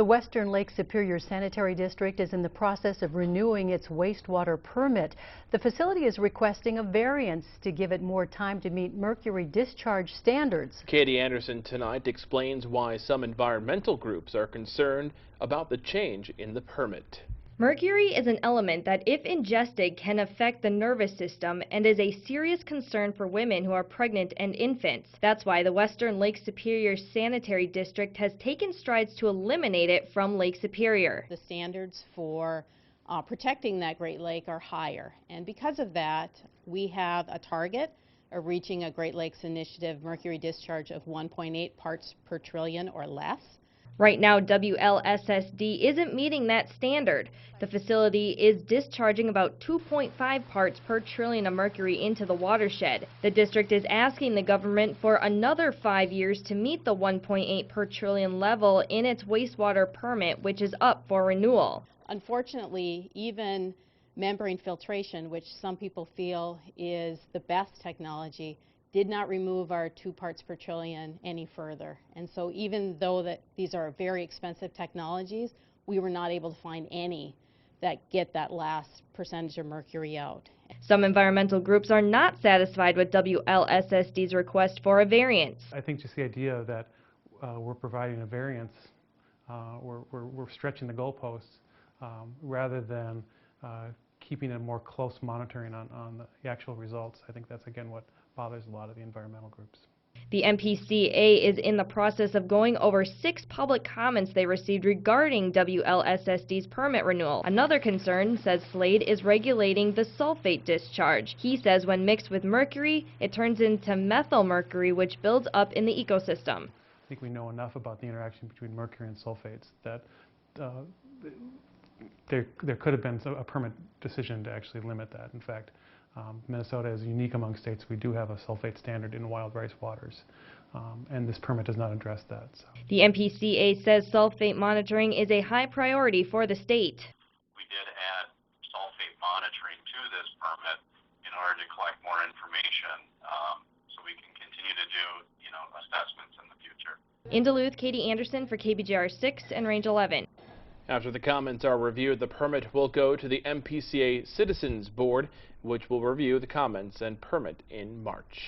The Western Lake Superior Sanitary District is in the process of renewing its wastewater permit. The facility is requesting a variance to give it more time to meet mercury discharge standards. Katie Anderson tonight explains why some environmental groups are concerned about the change in the permit. Mercury is an element that, if ingested, can affect the nervous system and is a serious concern for women who are pregnant and infants. That's why the Western Lake Superior Sanitary District has taken strides to eliminate it from Lake Superior. The standards for protecting that Great Lake are higher, and because of that, we have a target of reaching a Great Lakes Initiative mercury discharge of 1.8 parts per trillion or less. Right now, WLSSD isn't meeting that standard. The facility is discharging about 2.5 parts per trillion of mercury into the watershed. The district is asking the government for another 5 years to meet the 1.8 per trillion level in its wastewater permit, which is up for renewal. Unfortunately, even membrane filtration, which some people feel is the best technology, did not remove our 2 parts per trillion any further. And so even though that these are very expensive technologies, we were not able to find any that get that last percentage of mercury out. Some environmental groups are not satisfied with WLSSD's request for a variance. I think just the idea that we're providing a variance, we're stretching the goalposts rather than keeping a more close monitoring on the actual results. I think that's again what bothers a lot of the environmental groups. The MPCA is in the process of going over 6 public comments they received regarding WLSSD's permit renewal. Another concern, says Slade, is regulating the sulfate discharge. He says when mixed with mercury, it turns into methylmercury, which builds up in the ecosystem. I think we know enough about the interaction between mercury and sulfates that there could have been a permit decision to actually limit that. In fact, Minnesota is unique among states. We do have a sulfate standard in wild rice waters, and this permit does not address that. So. The MPCA says sulfate monitoring is a high priority for the state. We did add sulfate monitoring to this permit in order to collect more information so we can continue to do, assessments in the future. In Duluth, Katie Anderson for KBJR 6 and Range 11. After the comments are reviewed, the permit will go to the MPCA Citizens Board, which will review the comments and permit in March.